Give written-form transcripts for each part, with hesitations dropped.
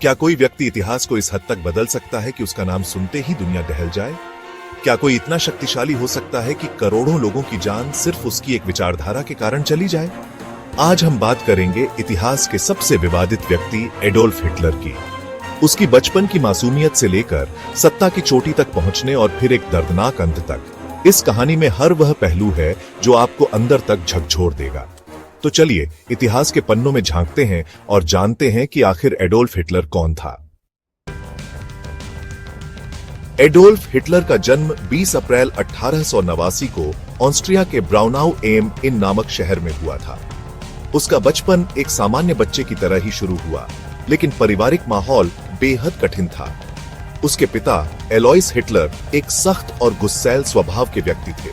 क्या कोई व्यक्ति इतिहास को इस हद तक बदल सकता है कि उसका नाम सुनते ही दुनिया दहल जाए? क्या कोई इतना शक्तिशाली हो सकता है कि करोड़ों लोगों की जान सिर्फ उसकी एक विचारधारा के कारण चली जाए? आज हम बात करेंगे इतिहास के सबसे विवादित व्यक्ति एडोल्फ हिटलर की। उसकी बचपन की मासूमियत से लेकर सत्ता की चोटी तक पहुंचने और फिर एक दर्दनाक अंत तक, इस कहानी में हर वह पहलू है जो आपको अंदर तक झकझोर देगा। तो चलिए इतिहास के पन्नों में झांकते हैं और जानते हैं कि आखिर एडोल्फ हिटलर कौन था। एडोल्फ हिटलर का जन्म 20 अप्रैल 1889 को ऑस्ट्रिया के ब्राउनाउ एम इन नामक शहर में हुआ था। उसका बचपन एक सामान्य बच्चे की तरह ही शुरू हुआ, लेकिन पारिवारिक माहौल बेहद कठिन था। उसके पिता एलोइस हिटलर एक सख्त और गुस्सैल स्वभाव के व्यक्ति थे।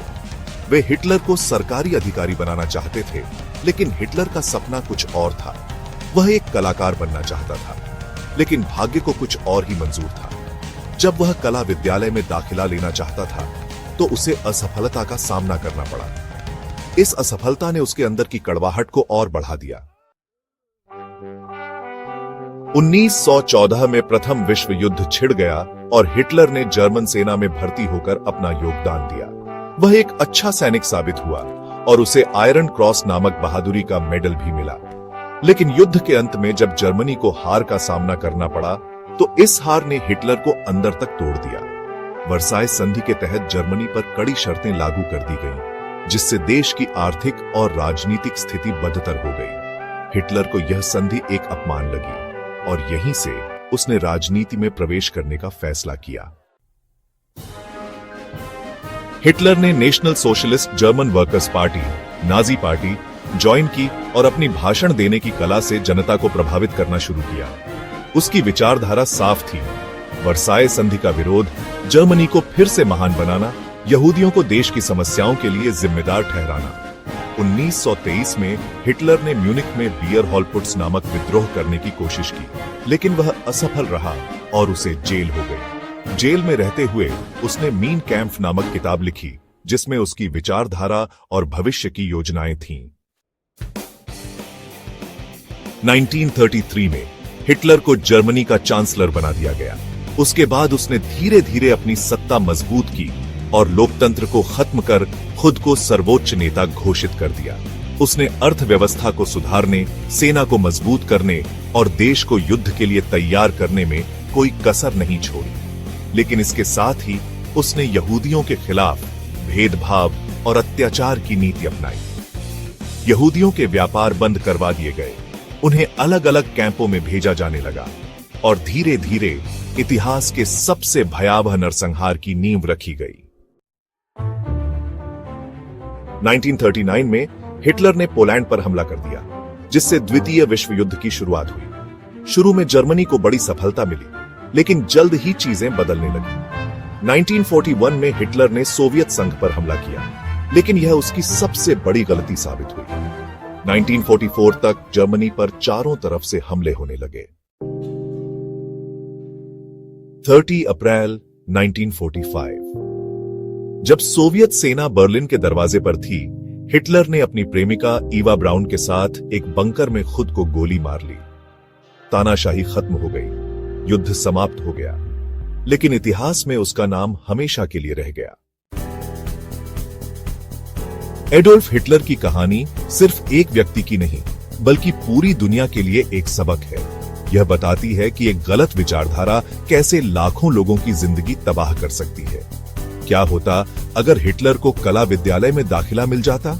वे हिटलर को सरकारी अधिकारी बनाना चाहते थे, लेकिन हिटलर का सपना कुछ और था। वह एक कलाकार बनना चाहता था, लेकिन भाग्य को कुछ और ही मंजूर था। जब वह कला विद्यालय में दाखिला लेना चाहता था, तो उसे असफलता का सामना करना पड़ा। इस असफलता ने उसके अंदर की कड़वाहट को और बढ़ा दिया। 1914 में प्रथम विश्व युद्ध छिड़ गया और हिटलर ने जर्मन सेना में भर्ती होकर अपना योगदान दिया। वह एक अच्छा सैनिक साबित हुआ और उसे आयरन क्रॉस नामक बहादुरी का मेडल भी मिला। लेकिन युद्ध के अंत में जब जर्मनी को हार का सामना करना पड़ा, तो इस हार ने हिटलर को अंदर तक तोड़ दिया। वर्साय संधि के तहत जर्मनी पर कड़ी शर्तें लागू कर दी गईं, जिससे देश की आर्थिक और राजनीतिक स्थिति बदतर हो गई। हिटलर को यह संधि एक अपमान लगी और यहीं से उसने राजनीति में प्रवेश करने का फैसला किया। हिटलर ने national socialist German workers party Nazi party join की और अपनी भाषण देने की कला से जनता को प्रभावित करना शुरू किया। उसकी विचारधारा साफ थी: वर्साय संधि का विरोध, जर्मनी को फिर से महान बनाना, यहूदियों को देश की समस्याओं के लिए जिम्मेदार ठहराना। 1923 में हिटलर ने म्यूनिख में बियरहोल्पुट्स नामक विद्रोह करने की कोशिश की, लेकिन वह असफल रहा और उसे जेल हो गई। जेल में रहते हुए उसने मीन कैंप नामक किताब लिखी, जिसमें उसकी विचारधारा और भविष्य की योजनाएं थीं। 1933 में हिटलर को जर्मनी का चांसलर बना दिया गया। उसके बाद उसने धीरे धीरे अपनी सत्ता मजबूत की और लोकतंत्र को खत्म कर खुद को सर्वोच्च नेता घोषित कर दिया। उसने अर्थव्यवस्था को सुधारने, सेना को मजबूत करने और देश को युद्ध के लिए तैयार करने में कोई कसर नहीं छोड़ी। लेकिन इसके साथ ही उसने यहूदियों के खिलाफ भेदभाव और अत्याचार की नीति अपनाई। यहूदियों के व्यापार बंद करवा दिए गए, उन्हें अलग अलग कैंपों में भेजा जाने लगा और धीरे धीरे इतिहास के सबसे भयावह नरसंहार की नींव रखी गई। 1939 में हिटलर ने पोलैंड पर हमला कर दिया, जिससे द्वितीय विश्व युद्ध की शुरुआत हुई। शुरू में जर्मनी को बड़ी सफलता मिली, लेकिन जल्द ही चीजें बदलने लगी। 1941 में हिटलर ने सोवियत संघ पर हमला किया, लेकिन यह उसकी सबसे बड़ी गलती साबित हुई। 1944 तक जर्मनी पर चारों तरफ से हमले होने लगे। 30 अप्रैल 1945 जब सोवियत सेना बर्लिन के दरवाजे पर थी, हिटलर ने अपनी प्रेमिका ईवा ब्राउन के साथ एक बंकर में खुद को गोली मार ली। तानाशाही खत्म हो गई, युद्ध समाप्त हो गया, लेकिन इतिहास में उसका नाम हमेशा के लिए रह गया। एडोल्फ हिटलर की कहानी सिर्फ एक व्यक्ति की नहीं, बल्कि पूरी दुनिया के लिए एक सबक है। यह बताती है कि एक गलत विचारधारा कैसे लाखों लोगों की जिंदगी तबाह कर सकती है। क्या होता अगर हिटलर को कला विद्यालय में दाखिला मिल जाता?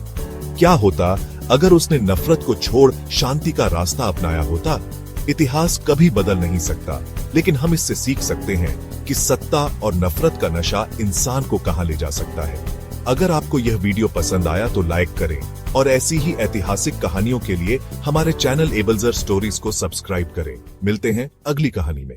क्या होता अगर उसने नफरत को छोड़ शांति का रास्ता अपनाया होता? इतिहास कभी बदल नहीं सकता, लेकिन हम इससे सीख सकते हैं कि सत्ता और नफरत का नशा इंसान को कहां ले जा सकता है। अगर आपको यह वीडियो पसंद आया तो लाइक करें और ऐसी ही ऐतिहासिक कहानियों के लिए हमारे चैनल एबलजर स्टोरीज को सब्सक्राइब करें। मिलते हैं अगली कहानी में।